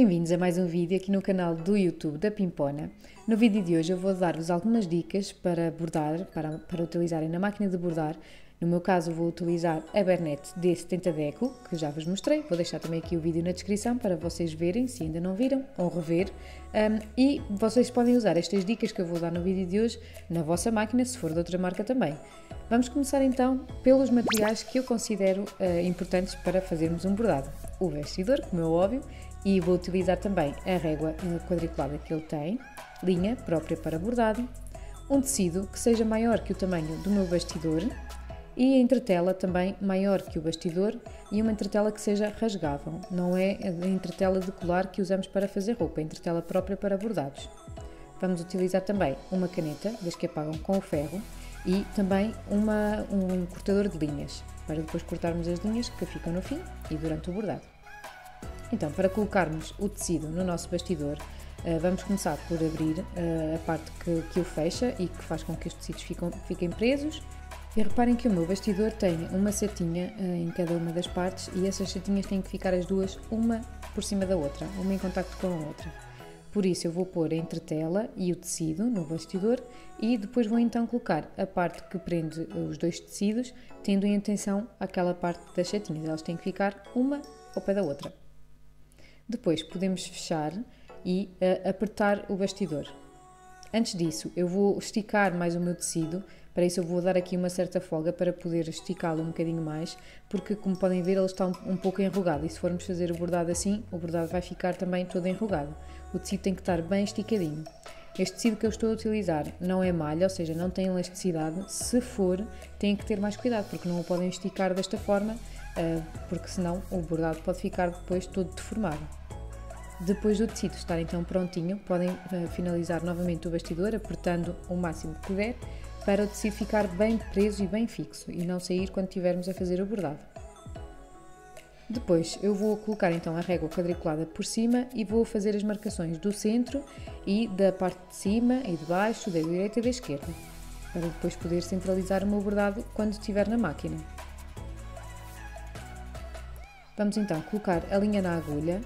Bem-vindos a mais um vídeo aqui no canal do YouTube da Pimpona. No vídeo de hoje eu vou dar-vos algumas dicas para bordar, para utilizarem na máquina de bordar. No meu caso vou utilizar a Bernette D70 Deco, que já vos mostrei. Vou deixar também aqui o vídeo na descrição para vocês verem, se ainda não viram, ou rever. E vocês podem usar estas dicas que eu vou dar no vídeo de hoje na vossa máquina, se for de outra marca também. Vamos começar então pelos materiais que eu considero importantes para fazermos um bordado. O vestidor, como é óbvio, e vou utilizar também a régua quadriculada que ele tem, linha própria para bordado, um tecido que seja maior que o tamanho do meu bastidor e a entretela também maior que o bastidor e uma entretela que seja rasgável, não é a entretela de colar que usamos para fazer roupa, é a entretela própria para bordados. Vamos utilizar também uma caneta, das que apagam com o ferro, e também um cortador de linhas, para depois cortarmos as linhas que ficam no fim e durante o bordado. Então, para colocarmos o tecido no nosso bastidor, vamos começar por abrir a parte que o fecha e que faz com que os tecidos fiquem presos. E reparem que o meu bastidor tem uma setinha em cada uma das partes e essas setinhas têm que ficar as duas, uma por cima da outra, uma em contacto com a outra. Por isso eu vou pôr a entretela e o tecido no bastidor e depois vou então colocar a parte que prende os dois tecidos, tendo em atenção aquela parte das setinhas, elas têm que ficar uma ao pé da outra. Depois podemos fechar e apertar o bastidor. Antes disso eu vou esticar mais o meu tecido, para isso eu vou dar aqui uma certa folga para poder esticá-lo um bocadinho mais, porque como podem ver ele está um pouco enrugado e se formos fazer o bordado assim, o bordado vai ficar também todo enrugado. O tecido tem que estar bem esticadinho. Este tecido que eu estou a utilizar não é malha, ou seja, não tem elasticidade. Se for, têm que ter mais cuidado, porque não o podem esticar desta forma, porque senão o bordado pode ficar depois todo deformado. Depois do tecido estar então prontinho, podem finalizar novamente o bastidor, apertando o máximo que puder, para o tecido ficar bem preso e bem fixo e não sair quando estivermos a fazer o bordado. Depois eu vou colocar então a régua quadriculada por cima e vou fazer as marcações do centro e da parte de cima e de baixo, da direita e da esquerda, para depois poder centralizar o meu bordado quando estiver na máquina. Vamos então colocar a linha na agulha.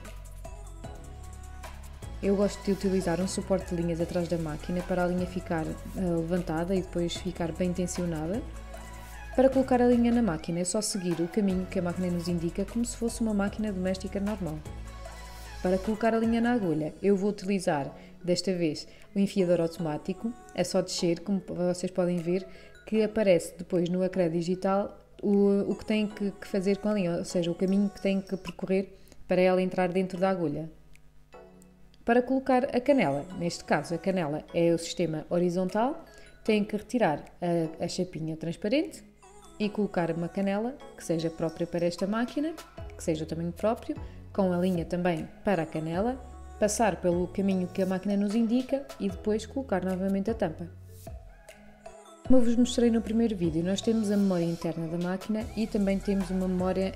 Eu gosto de utilizar um suporte de linhas atrás da máquina para a linha ficar levantada e depois ficar bem tensionada. Para colocar a linha na máquina é só seguir o caminho que a máquina nos indica como se fosse uma máquina doméstica normal. Para colocar a linha na agulha eu vou utilizar desta vez o enfiador automático, é só descer, como vocês podem ver que aparece depois no ecrã digital o que têm que fazer com a linha, ou seja, o caminho que têm que percorrer para ela entrar dentro da agulha. Para colocar a canela, neste caso a canela é o sistema horizontal, têm que retirar a chapinha transparente e colocar uma canela que seja própria para esta máquina, que seja o tamanho próprio, com a linha também para a canela, passar pelo caminho que a máquina nos indica e depois colocar novamente a tampa. Como eu vos mostrei no primeiro vídeo, nós temos a memória interna da máquina e também temos uma memória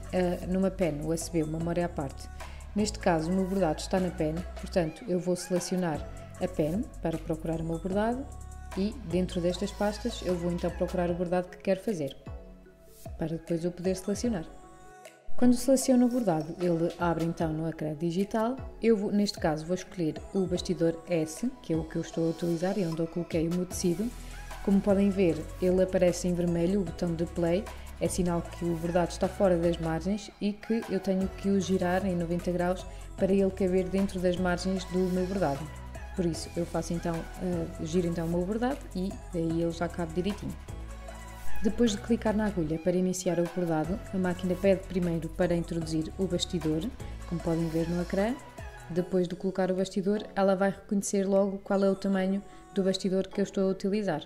numa pen USB, uma memória à parte. Neste caso o meu bordado está na pen, portanto eu vou selecionar a pen para procurar o meu bordado e dentro destas pastas eu vou então procurar o bordado que quero fazer, para depois eu poder selecionar. Quando seleciono o bordado ele abre então no ecrã digital, neste caso vou escolher o bastidor S, que é o que eu estou a utilizar e onde eu coloquei o meu tecido. Como podem ver ele aparece em vermelho, o botão de play, é sinal que o bordado está fora das margens e que eu tenho que o girar em 90 graus para ele caber dentro das margens do meu bordado. Por isso eu faço então, giro então o meu bordado e daí ele já cabe direitinho. Depois de clicar na agulha para iniciar o bordado, a máquina pede primeiro para introduzir o bastidor, como podem ver no ecrã. Depois de colocar o bastidor, ela vai reconhecer logo qual é o tamanho do bastidor que eu estou a utilizar.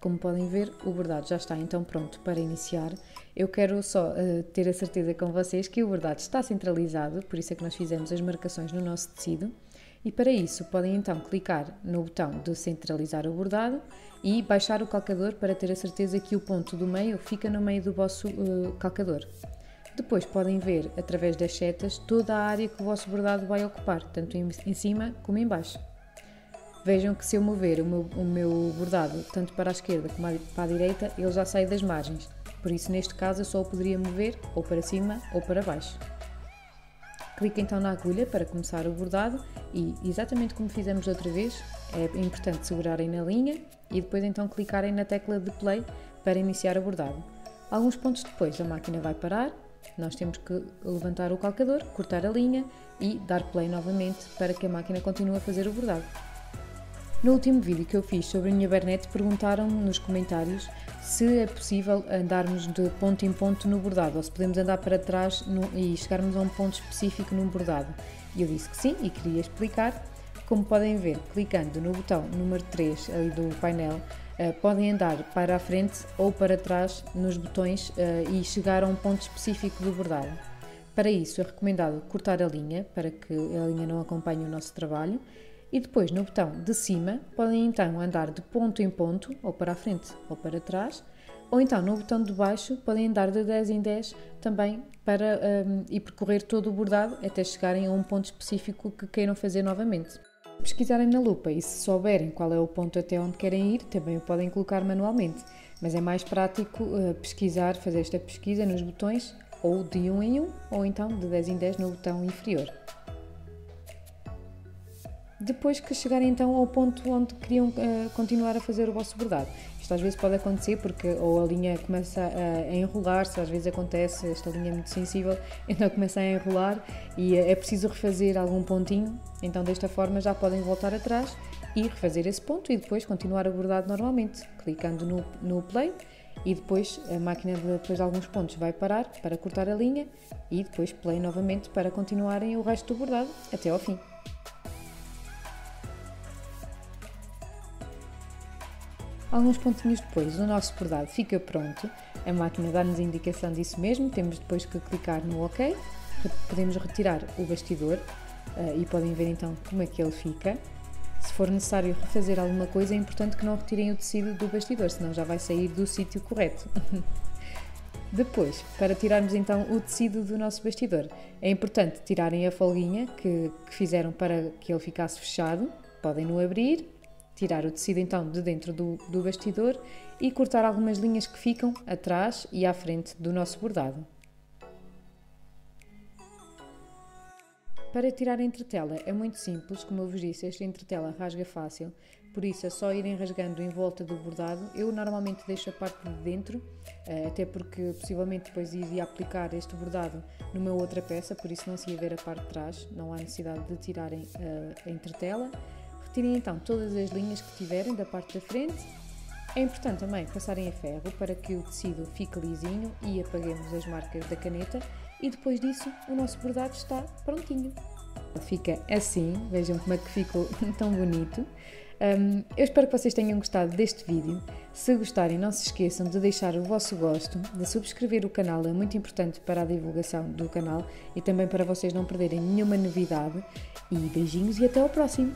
Como podem ver, o bordado já está então pronto para iniciar. Eu quero só ter a certeza com vocês que o bordado está centralizado, por isso é que nós fizemos as marcações no nosso tecido. E para isso podem então clicar no botão de centralizar o bordado e baixar o calcador para ter a certeza que o ponto do meio fica no meio do vosso calcador. Depois podem ver através das setas toda a área que o vosso bordado vai ocupar, tanto em cima como em baixo. Vejam que se eu mover o meu bordado tanto para a esquerda como para a direita, ele já sai das margens. Por isso, neste caso, eu só o poderia mover ou para cima ou para baixo. Clica então na agulha para começar o bordado e, exatamente como fizemos outra vez, é importante segurarem na linha e depois então clicarem na tecla de play para iniciar o bordado. Alguns pontos depois a máquina vai parar, nós temos que levantar o calcador, cortar a linha e dar play novamente para que a máquina continue a fazer o bordado. No último vídeo que eu fiz sobre a minha Bernette, perguntaram-me nos comentários se é possível andarmos de ponto em ponto no bordado, ou se podemos andar para trás e chegarmos a um ponto específico num bordado. E eu disse que sim e queria explicar. Como podem ver, clicando no botão número 3 ali do painel, podem andar para a frente ou para trás nos botões e chegar a um ponto específico do bordado. Para isso é recomendado cortar a linha, para que a linha não acompanhe o nosso trabalho. E depois, no botão de cima, podem então andar de ponto em ponto, ou para a frente ou para trás, ou então no botão de baixo podem andar de 10 em 10 também para e percorrer todo o bordado até chegarem a um ponto específico que queiram fazer novamente. Se pesquisarem na lupa e se souberem qual é o ponto até onde querem ir, também o podem colocar manualmente, mas é mais prático pesquisar, fazer esta pesquisa nos botões ou de 1 em 1 ou então de 10 em 10 no botão inferior. Depois que chegarem então ao ponto onde queriam continuar a fazer o vosso bordado. Isto às vezes pode acontecer porque ou a linha começa a enrolar-se, às vezes acontece, esta linha é muito sensível, então começa a enrolar e é preciso refazer algum pontinho, então desta forma já podem voltar atrás e refazer esse ponto e depois continuar a bordado normalmente, clicando no play e depois a máquina depois de alguns pontos vai parar para cortar a linha e depois play novamente para continuarem o resto do bordado até ao fim. Alguns pontinhos depois, o nosso bordado fica pronto, a máquina dá-nos a indicação disso mesmo, temos depois que clicar no OK, podemos retirar o bastidor e podem ver então como é que ele fica. Se for necessário refazer alguma coisa, é importante que não retirem o tecido do bastidor, senão já vai sair do sítio correto. Depois, para tirarmos então o tecido do nosso bastidor, é importante tirarem a folguinha que fizeram para que ele ficasse fechado, podem-no abrir, tirar o tecido então de dentro do bastidor e cortar algumas linhas que ficam atrás e à frente do nosso bordado. Para tirar a entretela é muito simples, como eu vos disse, esta entretela rasga fácil, por isso é só irem rasgando em volta do bordado. Eu normalmente deixo a parte de dentro, até porque possivelmente depois iria aplicar este bordado numa outra peça, por isso não se ia ver a parte de trás, não há necessidade de tirarem a entretela. Retirem então todas as linhas que tiverem da parte da frente. É importante também passarem a ferro para que o tecido fique lisinho e apaguemos as marcas da caneta e depois disso o nosso bordado está prontinho. Fica assim, vejam como é que ficou tão bonito. Eu espero que vocês tenham gostado deste vídeo. Se gostarem, não se esqueçam de deixar o vosso gosto, de subscrever o canal, é muito importante para a divulgação do canal e também para vocês não perderem nenhuma novidade. E beijinhos e até ao próximo!